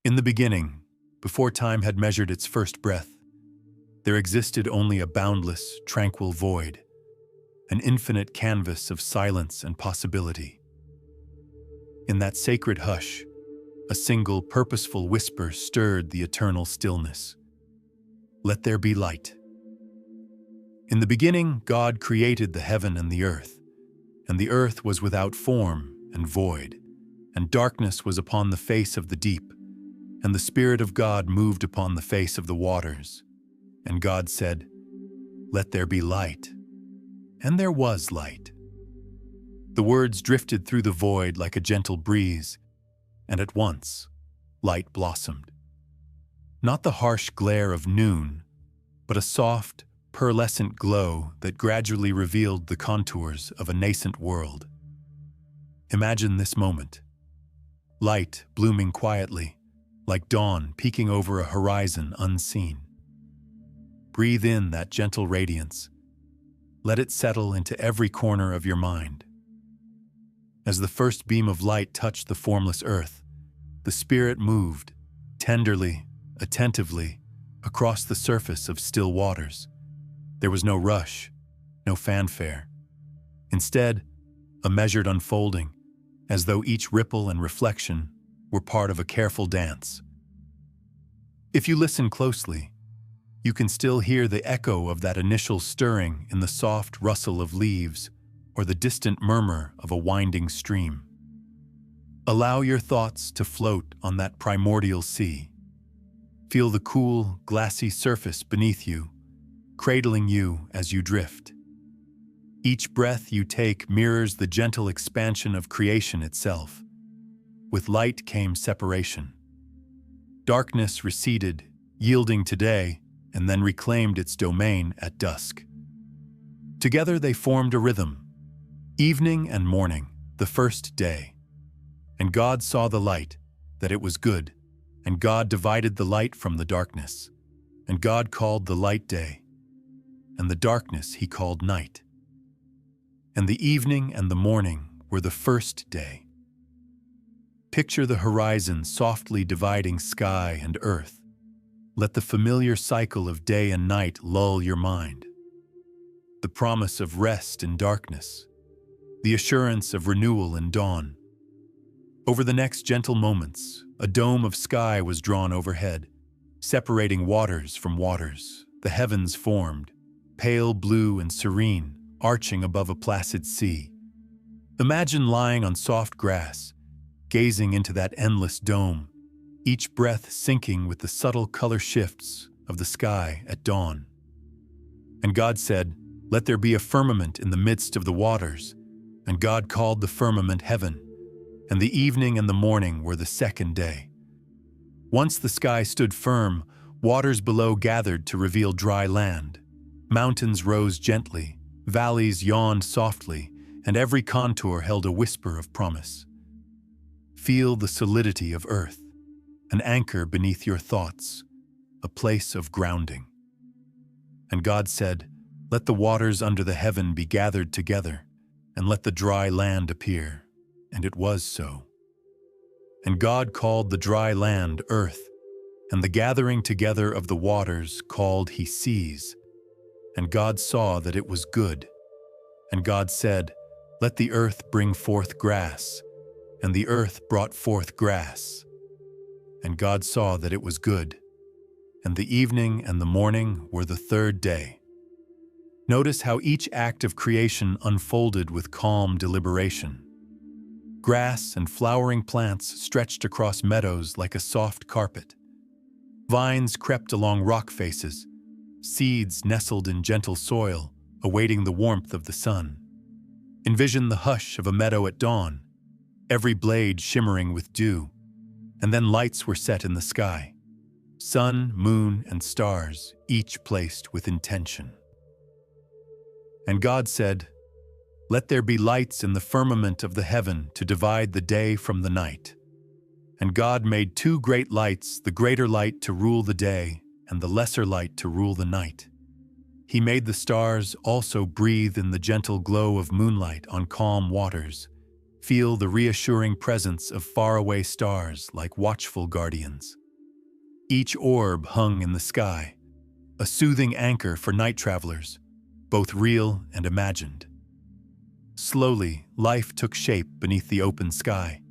In the beginning, before time had measured its first breath, there existed only a boundless, tranquil void, an infinite canvas of silence and possibility. In that sacred hush, a single purposeful whisper stirred the eternal stillness. Let there be light. In the beginning, God created the heaven and the earth was without form and void, and darkness was upon the face of the deep, and the Spirit of God moved upon the face of the waters. And God said, "Let there be light." And there was light. The words drifted through the void like a gentle breeze, and at once, light blossomed. Not the harsh glare of noon, but a soft, pearlescent glow that gradually revealed the contours of a nascent world. Imagine this moment. Light blooming quietly, like dawn peeking over a horizon unseen. Breathe in that gentle radiance. Let it settle into every corner of your mind. As the first beam of light touched the formless earth, the Spirit moved, tenderly, attentively, across the surface of still waters. There was no rush, no fanfare. Instead, a measured unfolding, as though each ripple and reflection were part of a careful dance. If you listen closely, you can still hear the echo of that initial stirring in the soft rustle of leaves or the distant murmur of a winding stream. Allow your thoughts to float on that primordial sea. Feel the cool, glassy surface beneath you, cradling you as you drift. Each breath you take mirrors the gentle expansion of creation itself. With light came separation. Darkness receded, yielding to day, and then reclaimed its domain at dusk. Together they formed a rhythm, evening and morning, the first day. And God saw the light, that it was good, and God divided the light from the darkness. And God called the light day, and the darkness he called night. And the evening and the morning were the first day. Picture the horizon softly dividing sky and earth. Let the familiar cycle of day and night lull your mind. The promise of rest in darkness, the assurance of renewal in dawn. Over the next gentle moments, a dome of sky was drawn overhead, separating waters from waters. The heavens formed, pale blue and serene, arching above a placid sea. Imagine lying on soft grass, gazing into that endless dome, each breath syncing with the subtle color shifts of the sky at dawn. And God said, "Let there be a firmament in the midst of the waters." And God called the firmament heaven, and the evening and the morning were the second day. Once the sky stood firm, waters below gathered to reveal dry land. Mountains rose gently, valleys yawned softly, and every contour held a whisper of promise. Feel the solidity of earth, an anchor beneath your thoughts, a place of grounding. And God said, "Let the waters under the heaven be gathered together, and let the dry land appear." And it was so. And God called the dry land earth, and the gathering together of the waters called he seas. And God saw that it was good. And God said, "Let the earth bring forth grass." And the earth brought forth grass. And God saw that it was good. And the evening and the morning were the third day. Notice how each act of creation unfolded with calm deliberation. Grass and flowering plants stretched across meadows like a soft carpet. Vines crept along rock faces. Seeds nestled in gentle soil, awaiting the warmth of the sun. Envision the hush of a meadow at dawn, every blade shimmering with dew. And then lights were set in the sky. Sun, moon, and stars, each placed with intention. And God said, "Let there be lights in the firmament of the heaven to divide the day from the night." And God made two great lights, the greater light to rule the day, and the lesser light to rule the night. He made the stars also breathe in the gentle glow of moonlight on calm waters, Feel the reassuring presence of faraway stars like watchful guardians. Each orb hung in the sky, a soothing anchor for night travelers, both real and imagined. Slowly, life took shape beneath the open sky.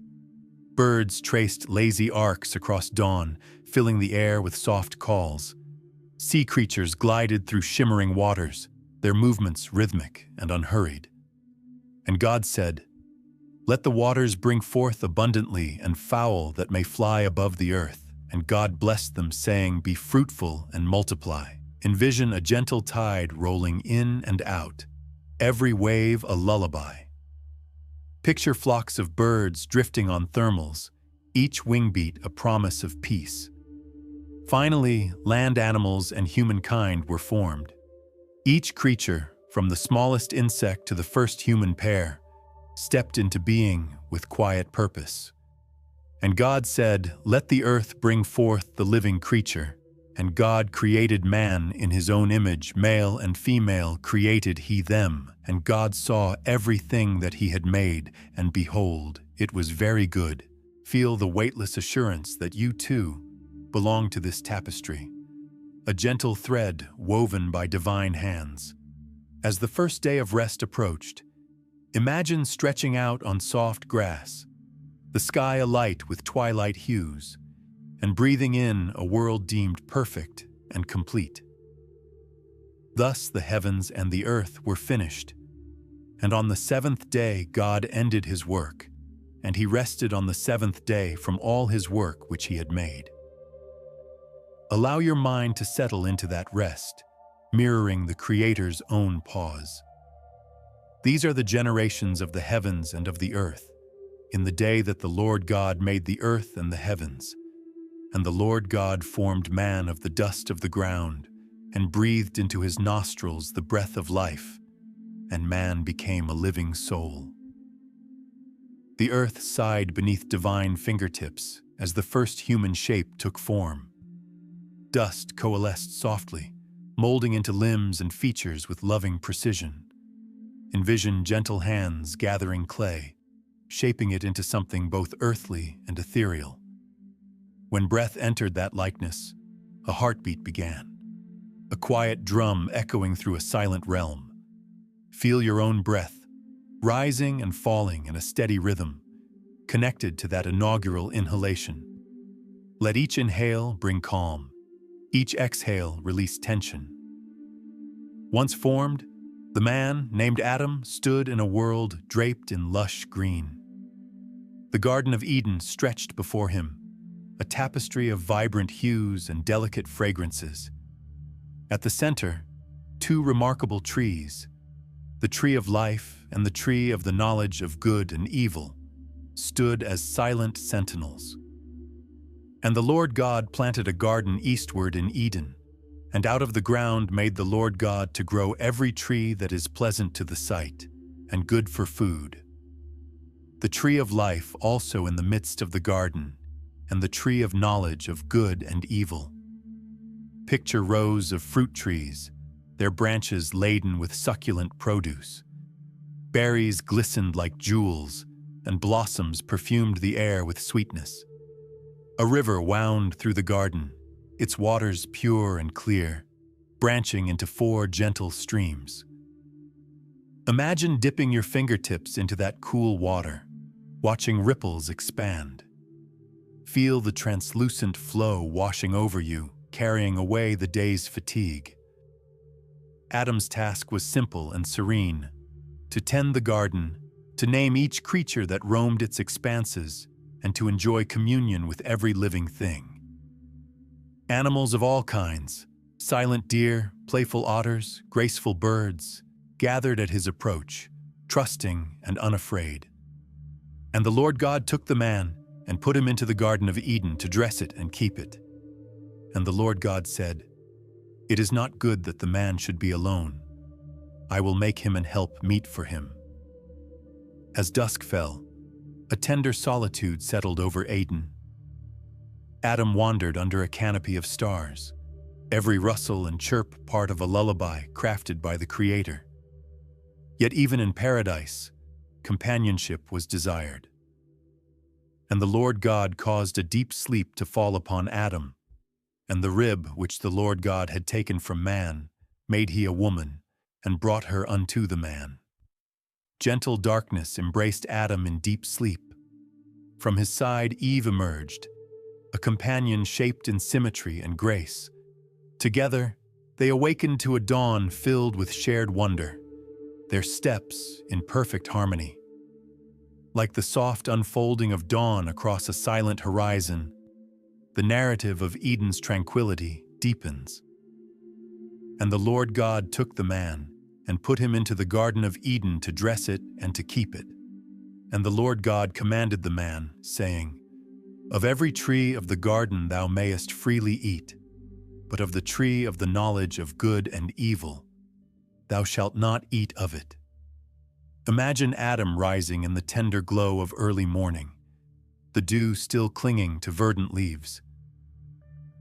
Birds traced lazy arcs across dawn, filling the air with soft calls. Sea creatures glided through shimmering waters, their movements rhythmic and unhurried. And God said, "Let the waters bring forth abundantly and fowl that may fly above the earth." And God blessed them, saying, "Be fruitful and multiply." Envision a gentle tide rolling in and out, every wave a lullaby. Picture flocks of birds drifting on thermals, each wingbeat a promise of peace. Finally, land animals and humankind were formed. Each creature, from the smallest insect to the first human pair, stepped into being with quiet purpose. And God said, "Let the earth bring forth the living creature." And God created man in his own image, male and female created he them. And God saw everything that he had made, and behold, it was very good. Feel the weightless assurance that you too belong to this tapestry, a gentle thread woven by divine hands. As the first day of rest approached, imagine stretching out on soft grass, the sky alight with twilight hues, and breathing in a world deemed perfect and complete. Thus the heavens and the earth were finished, and on the seventh day God ended his work, and he rested on the seventh day from all his work which he had made. Allow your mind to settle into that rest, mirroring the Creator's own pause. These are the generations of the heavens and of the earth, in the day that the Lord God made the earth and the heavens. And the Lord God formed man of the dust of the ground, and breathed into his nostrils the breath of life, and man became a living soul. The earth sighed beneath divine fingertips as the first human shape took form. Dust coalesced softly, molding into limbs and features with loving precision. Envision gentle hands gathering clay, shaping it into something both earthly and ethereal. When breath entered that likeness, a heartbeat began, a quiet drum echoing through a silent realm. Feel your own breath, rising and falling in a steady rhythm, connected to that inaugural inhalation. Let each inhale bring calm, each exhale release tension. Once formed, the man, named Adam, stood in a world draped in lush green. The Garden of Eden stretched before him, a tapestry of vibrant hues and delicate fragrances. At the center, two remarkable trees, the tree of life and the tree of the knowledge of good and evil, stood as silent sentinels. And the Lord God planted a garden eastward in Eden, and out of the ground made the Lord God to grow every tree that is pleasant to the sight and good for food. The tree of life also in the midst of the garden, and the tree of knowledge of good and evil. Picture rows of fruit trees, their branches laden with succulent produce. Berries glistened like jewels, and blossoms perfumed the air with sweetness. A river wound through the garden, its waters pure and clear, branching into 4 gentle streams. Imagine dipping your fingertips into that cool water, watching ripples expand. Feel the translucent flow washing over you, carrying away the day's fatigue. Adam's task was simple and serene: to tend the garden, to name each creature that roamed its expanses, and to enjoy communion with every living thing. Animals of all kinds, silent deer, playful otters, graceful birds, gathered at his approach, trusting and unafraid. And the Lord God took the man and put him into the Garden of Eden to dress it and keep it. And the Lord God said, "It is not good that the man should be alone. I will make him an help meet for him." As dusk fell, a tender solitude settled over Eden. Adam wandered under a canopy of stars, every rustle and chirp part of a lullaby crafted by the Creator. Yet even in paradise, companionship was desired. And the Lord God caused a deep sleep to fall upon Adam, and the rib which the Lord God had taken from man made he a woman, and brought her unto the man. Gentle darkness embraced Adam in deep sleep. From his side Eve emerged, a companion shaped in symmetry and grace. Together, they awakened to a dawn filled with shared wonder, their steps in perfect harmony. Like the soft unfolding of dawn across a silent horizon, the narrative of Eden's tranquility deepens. And the Lord God took the man and put him into the Garden of Eden to dress it and to keep it. And the Lord God commanded the man, saying, "Of every tree of the garden thou mayest freely eat, but of the tree of the knowledge of good and evil thou shalt not eat of it." Imagine Adam rising in the tender glow of early morning, the dew still clinging to verdant leaves.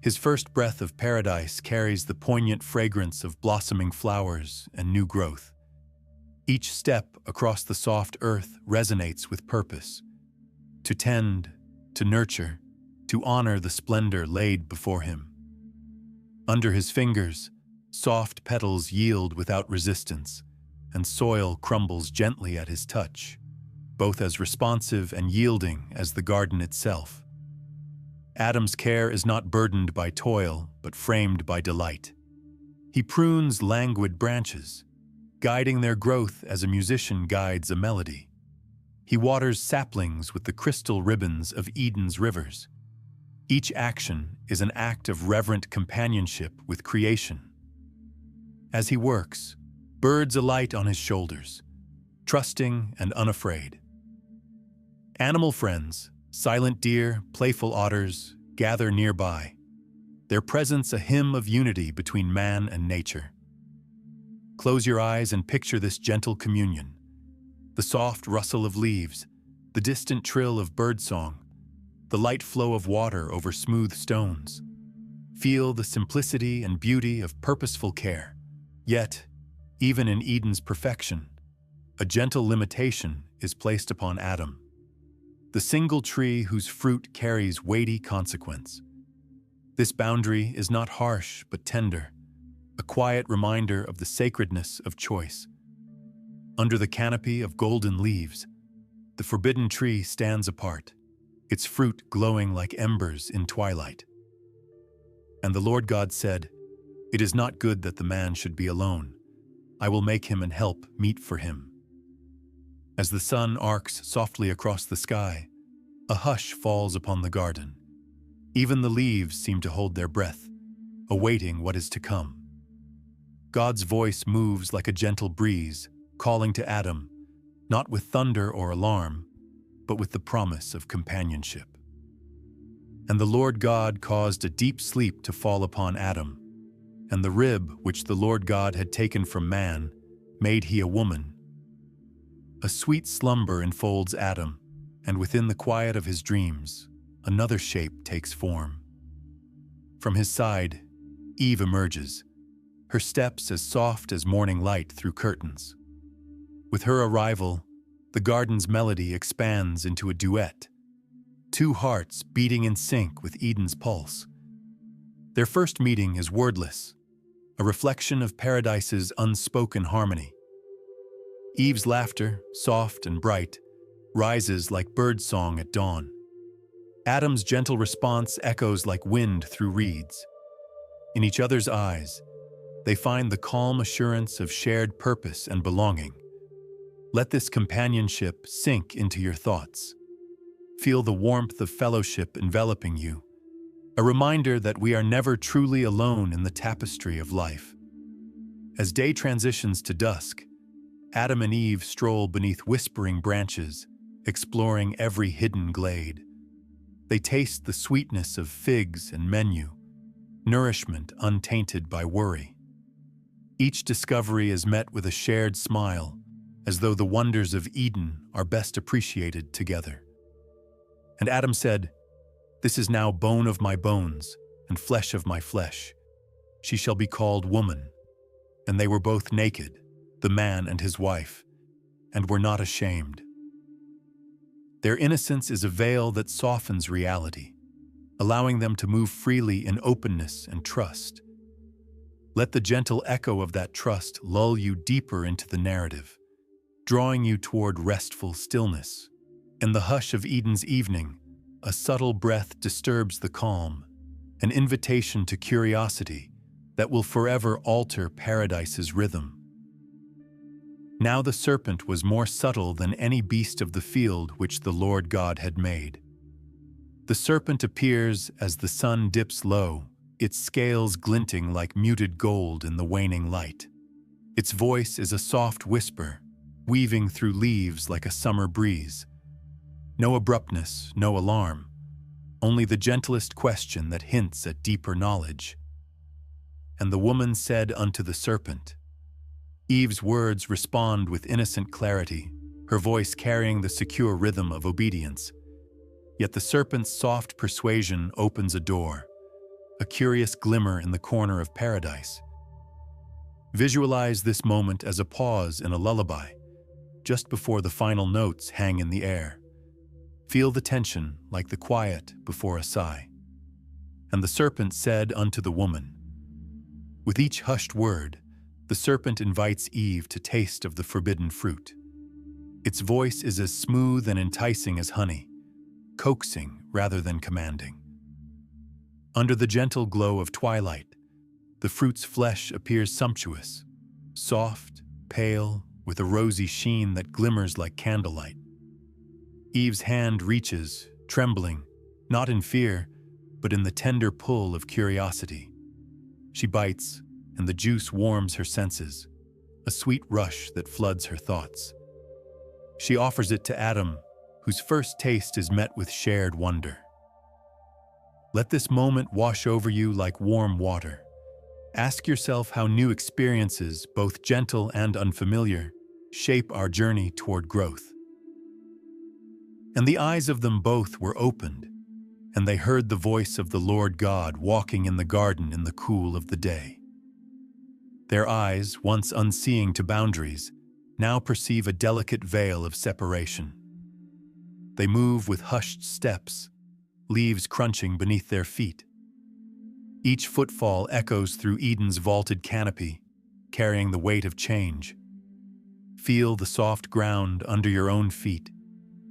His first breath of paradise carries the poignant fragrance of blossoming flowers and new growth. Each step across the soft earth resonates with purpose: to tend, to nurture, to honor the splendor laid before him. Under his fingers, soft petals yield without resistance, and soil crumbles gently at his touch, both as responsive and yielding as the garden itself. Adam's care is not burdened by toil, but framed by delight. He prunes languid branches, guiding their growth as a musician guides a melody. He waters saplings with the crystal ribbons of Eden's rivers. Each action is an act of reverent companionship with creation. As he works, birds alight on his shoulders, trusting and unafraid. Animal friends, silent deer, playful otters, gather nearby, their presence a hymn of unity between man and nature. Close your eyes and picture this gentle communion: the soft rustle of leaves, the distant trill of birdsong, the light flow of water over smooth stones. Feel the simplicity and beauty of purposeful care. Yet, even in Eden's perfection, a gentle limitation is placed upon Adam: the single tree whose fruit carries weighty consequence. This boundary is not harsh but tender, a quiet reminder of the sacredness of choice. Under the canopy of golden leaves, the forbidden tree stands apart, its fruit glowing like embers in twilight. And the Lord God said, "It is not good that the man should be alone. I will make him an help meet for him." As the sun arcs softly across the sky, a hush falls upon the garden. Even the leaves seem to hold their breath, awaiting what is to come. God's voice moves like a gentle breeze, calling to Adam, not with thunder or alarm, but with the promise of companionship. And the Lord God caused a deep sleep to fall upon Adam, and the rib which the Lord God had taken from man made he a woman. A sweet slumber enfolds Adam, and within the quiet of his dreams, another shape takes form. From his side, Eve emerges, her steps as soft as morning light through curtains. With her arrival, the garden's melody expands into a duet, two hearts beating in sync with Eden's pulse. Their first meeting is wordless, a reflection of paradise's unspoken harmony. Eve's laughter, soft and bright, rises like birdsong at dawn. Adam's gentle response echoes like wind through reeds. In each other's eyes, they find the calm assurance of shared purpose and belonging. Let this companionship sink into your thoughts. Feel the warmth of fellowship enveloping you, a reminder that we are never truly alone in the tapestry of life. As day transitions to dusk, Adam and Eve stroll beneath whispering branches, exploring every hidden glade. They taste the sweetness of figs and menu, nourishment untainted by worry. Each discovery is met with a shared smile, as though the wonders of Eden are best appreciated together. And Adam said, "This is now bone of my bones and flesh of my flesh. She shall be called woman." And they were both naked, the man and his wife, and were not ashamed. Their innocence is a veil that softens reality, allowing them to move freely in openness and trust. Let the gentle echo of that trust lull you deeper into the narrative, drawing you toward restful stillness. In the hush of Eden's evening, a subtle breath disturbs the calm, an invitation to curiosity that will forever alter paradise's rhythm. Now the serpent was more subtle than any beast of the field which the Lord God had made. The serpent appears as the sun dips low, its scales glinting like muted gold in the waning light. Its voice is a soft whisper, weaving through leaves like a summer breeze. No abruptness, no alarm, only the gentlest question that hints at deeper knowledge. And the woman said unto the serpent. Eve's words respond with innocent clarity, her voice carrying the secure rhythm of obedience. Yet the serpent's soft persuasion opens a door, a curious glimmer in the corner of paradise. Visualize this moment as a pause in a lullaby, just before the final notes hang in the air. Feel the tension like the quiet before a sigh. And the serpent said unto the woman. With each hushed word, the serpent invites Eve to taste of the forbidden fruit. Its voice is as smooth and enticing as honey, coaxing rather than commanding. Under the gentle glow of twilight, the fruit's flesh appears sumptuous, soft, pale, with a rosy sheen that glimmers like candlelight. Eve's hand reaches, trembling, not in fear, but in the tender pull of curiosity. She bites, and the juice warms her senses, a sweet rush that floods her thoughts. She offers it to Adam, whose first taste is met with shared wonder. Let this moment wash over you like warm water. Ask yourself how new experiences, both gentle and unfamiliar, shape our journey toward growth. And the eyes of them both were opened, and they heard the voice of the Lord God walking in the garden in the cool of the day. Their eyes, once unseeing to boundaries, now perceive a delicate veil of separation. They move with hushed steps, leaves crunching beneath their feet. Each footfall echoes through Eden's vaulted canopy, carrying the weight of change. Feel the soft ground under your own feet,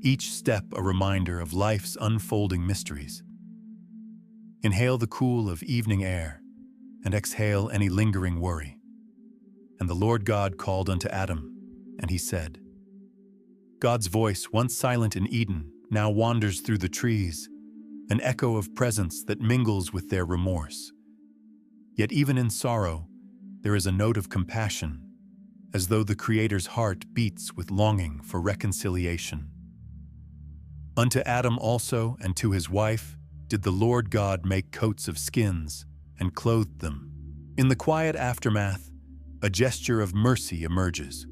each step a reminder of life's unfolding mysteries. Inhale the cool of evening air, and exhale any lingering worry. And the Lord God called unto Adam, and he said, God's voice, once silent in Eden, now wanders through the trees, an echo of presence that mingles with their remorse. Yet even in sorrow, there is a note of compassion, as though the Creator's heart beats with longing for reconciliation. Unto Adam also and to his wife did the Lord God make coats of skins and clothed them. In the quiet aftermath, a gesture of mercy emerges.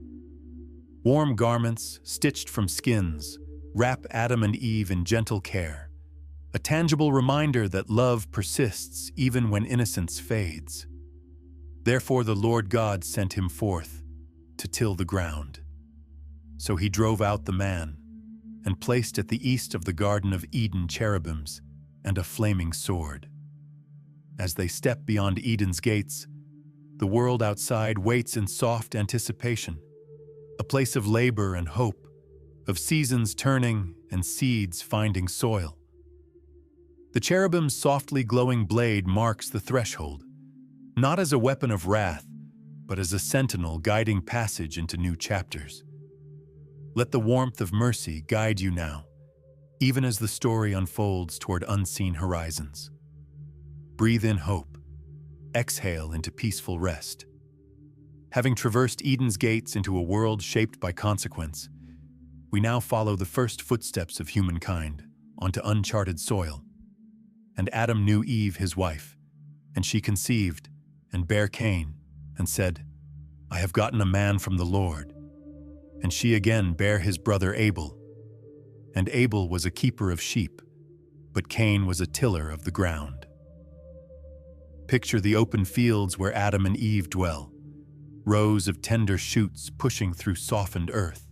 Warm garments, stitched from skins, wrap Adam and Eve in gentle care, a tangible reminder that love persists even when innocence fades. Therefore the Lord God sent him forth to till the ground. So he drove out the man, and placed at the east of the Garden of Eden cherubims and a flaming sword. As they step beyond Eden's gates, the world outside waits in soft anticipation, a place of labor and hope, of seasons turning and seeds finding soil. The cherubim's softly glowing blade marks the threshold, not as a weapon of wrath, but as a sentinel guiding passage into new chapters. Let the warmth of mercy guide you now, even as the story unfolds toward unseen horizons. Breathe in hope. Exhale into peaceful rest. Having traversed Eden's gates into a world shaped by consequence, we now follow the first footsteps of humankind onto uncharted soil. And Adam knew Eve, his wife, and she conceived and bare Cain, and said, I have gotten a man from the Lord. And she again bare his brother Abel. And Abel was a keeper of sheep, but Cain was a tiller of the ground. Picture the open fields where Adam and Eve dwell, rows of tender shoots pushing through softened earth.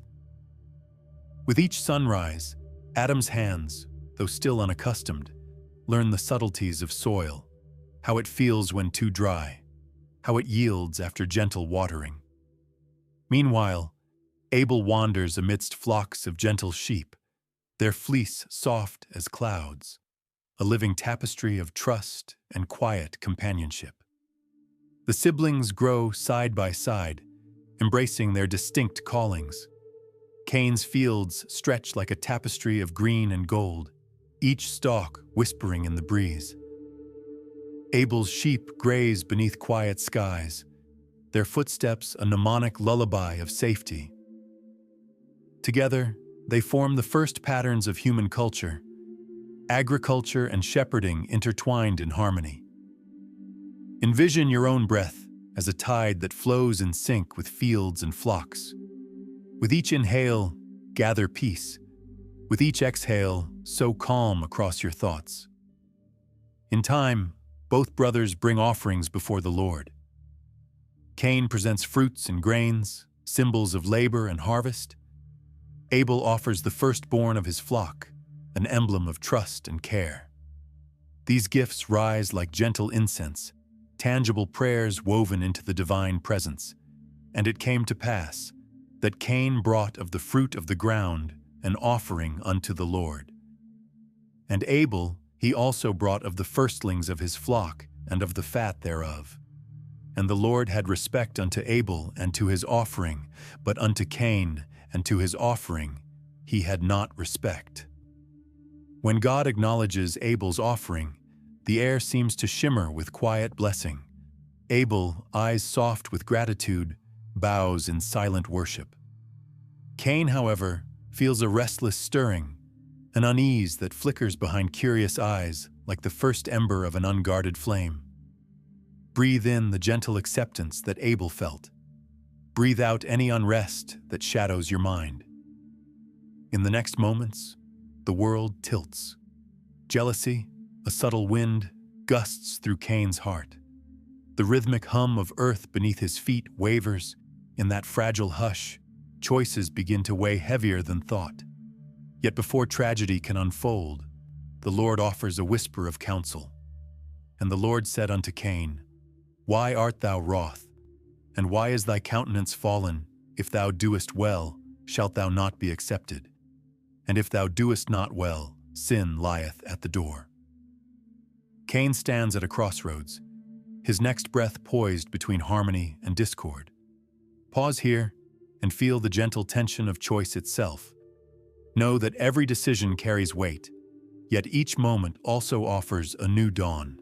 With each sunrise, Adam's hands, though still unaccustomed, learn the subtleties of soil, how it feels when too dry, how it yields after gentle watering. Meanwhile, Abel wanders amidst flocks of gentle sheep, their fleece soft as clouds, a living tapestry of trust and quiet companionship. The siblings grow side by side, embracing their distinct callings. Cain's fields stretch like a tapestry of green and gold, each stalk whispering in the breeze. Abel's sheep graze beneath quiet skies, their footsteps a mnemonic lullaby of safety. Together, they form the first patterns of human culture, agriculture and shepherding intertwined in harmony. Envision your own breath as a tide that flows in sync with fields and flocks. With each inhale, gather peace. With each exhale, sow calm across your thoughts. In time, both brothers bring offerings before the Lord. Cain presents fruits and grains, symbols of labor and harvest. Abel offers the firstborn of his flock, an emblem of trust and care. These gifts rise like gentle incense, tangible prayers woven into the divine presence. And it came to pass that Cain brought of the fruit of the ground an offering unto the Lord. And Abel he also brought of the firstlings of his flock and of the fat thereof. And the Lord had respect unto Abel and to his offering, but unto Cain and to his offering he had not respect. When God acknowledges Abel's offering, the air seems to shimmer with quiet blessing. Abel, eyes soft with gratitude, bows in silent worship. Cain, however, feels a restless stirring, an unease that flickers behind curious eyes like the first ember of an unguarded flame. Breathe in the gentle acceptance that Abel felt. Breathe out any unrest that shadows your mind. In the next moments, the world tilts. Jealousy, a subtle wind, gusts through Cain's heart. The rhythmic hum of earth beneath his feet wavers. In that fragile hush, choices begin to weigh heavier than thought. Yet before tragedy can unfold, the Lord offers a whisper of counsel. And the Lord said unto Cain, Why art thou wroth? And why is thy countenance fallen? If thou doest well, shalt thou not be accepted. And if thou doest not well, sin lieth at the door. Cain stands at a crossroads, his next breath poised between harmony and discord. Pause here and feel the gentle tension of choice itself. Know that every decision carries weight, yet each moment also offers a new dawn.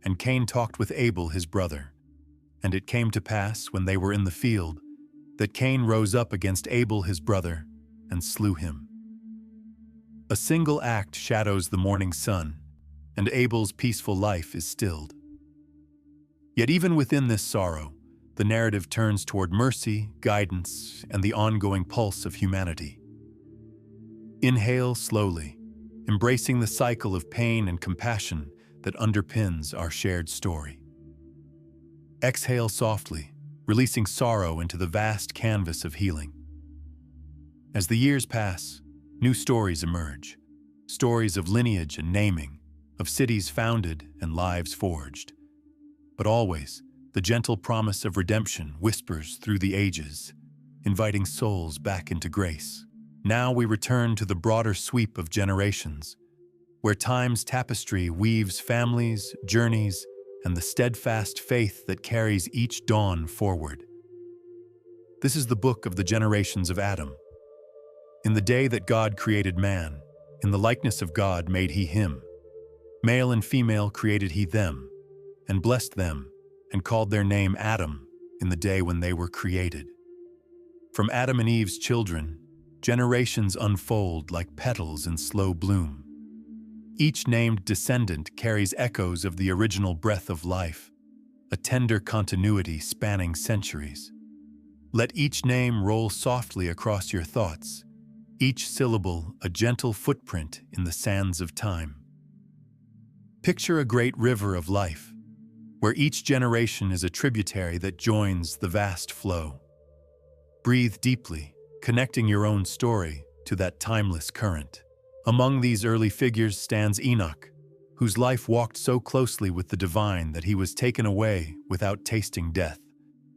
And Cain talked with Abel his brother, and it came to pass when they were in the field that Cain rose up against Abel his brother and slew him. A single act shadows the morning sun, and Abel's peaceful life is stilled. Yet even within this sorrow, the narrative turns toward mercy, guidance, and the ongoing pulse of humanity. Inhale slowly, embracing the cycle of pain and compassion that underpins our shared story. Exhale softly, releasing sorrow into the vast canvas of healing. As the years pass, new stories emerge, stories of lineage and naming, of cities founded and lives forged. But always, the gentle promise of redemption whispers through the ages, inviting souls back into grace. Now we return to the broader sweep of generations, where time's tapestry weaves families, journeys, and the steadfast faith that carries each dawn forward. This is the book of the generations of Adam. In the day that God created man, in the likeness of God made he him. Male and female created he them, and blessed them, and called their name Adam in the day when they were created. From Adam and Eve's children, generations unfold like petals in slow bloom. Each named descendant carries echoes of the original breath of life, a tender continuity spanning centuries. Let each name roll softly across your thoughts, each syllable a gentle footprint in the sands of time. Picture a great river of life, where each generation is a tributary that joins the vast flow. Breathe deeply, connecting your own story to that timeless current. Among these early figures stands Enoch, whose life walked so closely with the divine that he was taken away without tasting death.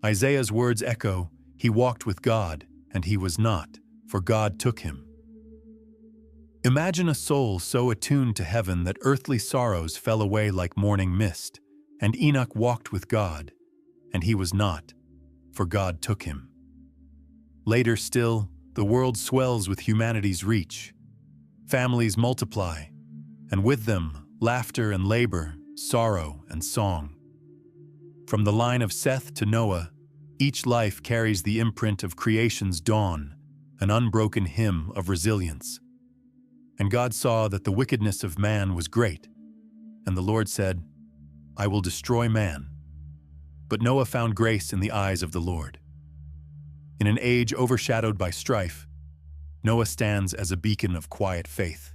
Isaiah's words echo, "He walked with God, and he was not, for God took him." Imagine a soul so attuned to heaven that earthly sorrows fell away like morning mist, and Enoch walked with God, and he was not, for God took him. Later still, the world swells with humanity's reach. Families multiply, and with them, laughter and labor, sorrow and song. From the line of Seth to Noah, each life carries the imprint of creation's dawn, an unbroken hymn of resilience. And God saw that the wickedness of man was great, and the Lord said, "I will destroy man." But Noah found grace in the eyes of the Lord. In an age overshadowed by strife, Noah stands as a beacon of quiet faith.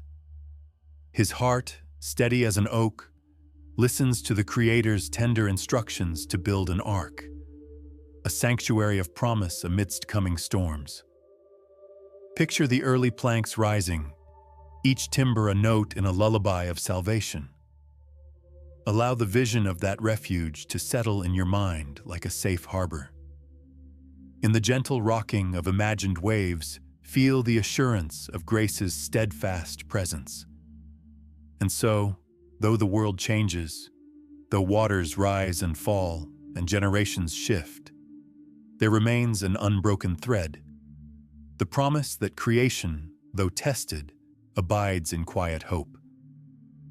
His heart, steady as an oak, listens to the Creator's tender instructions to build an ark, a sanctuary of promise amidst coming storms. Picture the early planks rising, each timber a note in a lullaby of salvation. Allow the vision of that refuge to settle in your mind like a safe harbor. In the gentle rocking of imagined waves, feel the assurance of grace's steadfast presence. And so, though the world changes, though waters rise and fall and generations shift, there remains an unbroken thread, the promise that creation, though tested, abides in quiet hope.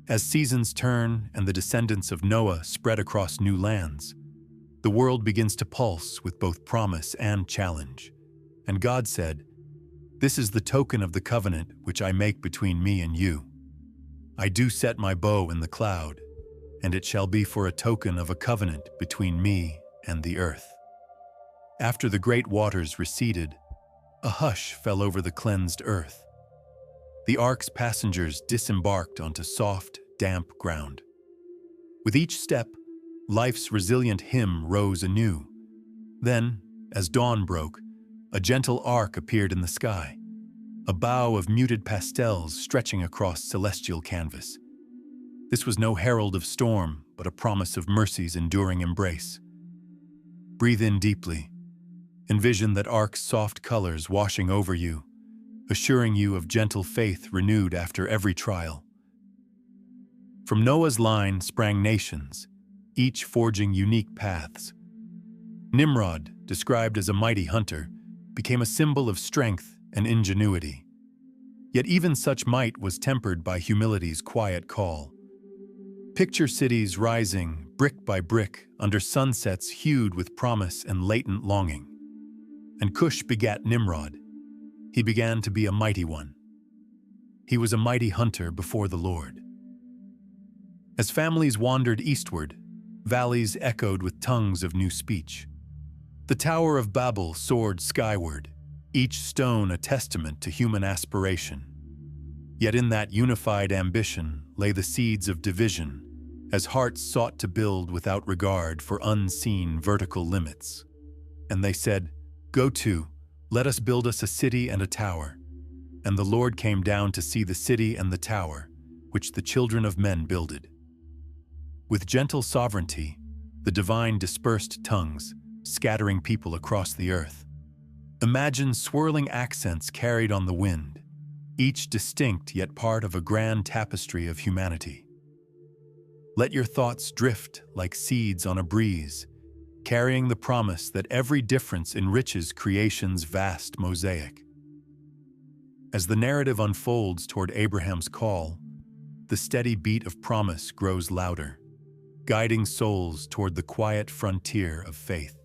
As seasons turn and the descendants of Noah spread across new lands, the world begins to pulse with both promise and challenge. And God said, "This is the token of the covenant which I make between me and you. I do set my bow in the cloud, and it shall be for a token of a covenant between me and the earth." After the great waters receded, a hush fell over the cleansed earth. The ark's passengers disembarked onto soft, damp ground. With each step, life's resilient hymn rose anew. Then, as dawn broke, a gentle arc appeared in the sky, a bow of muted pastels stretching across celestial canvas. This was no herald of storm, but a promise of mercy's enduring embrace. Breathe in deeply. Envision that arc's soft colors washing over you, assuring you of gentle faith renewed after every trial. From Noah's line sprang nations, each forging unique paths. Nimrod, described as a mighty hunter, became a symbol of strength and ingenuity. Yet even such might was tempered by humility's quiet call. Picture cities rising, brick by brick, under sunsets hued with promise and latent longing. And Cush begat Nimrod. He began to be a mighty one. He was a mighty hunter before the Lord. As families wandered eastward, valleys echoed with tongues of new speech. The Tower of Babel soared skyward, each stone a testament to human aspiration. Yet in that unified ambition lay the seeds of division, as hearts sought to build without regard for unseen vertical limits. And they said, "Go to, let us build us a city and a tower." And the Lord came down to see the city and the tower, which the children of men builded. With gentle sovereignty, the divine dispersed tongues, scattering people across the earth. Imagine swirling accents carried on the wind, each distinct yet part of a grand tapestry of humanity. Let your thoughts drift like seeds on a breeze, carrying the promise that every difference enriches creation's vast mosaic. As the narrative unfolds toward Abraham's call, the steady beat of promise grows louder, guiding souls toward the quiet frontier of faith.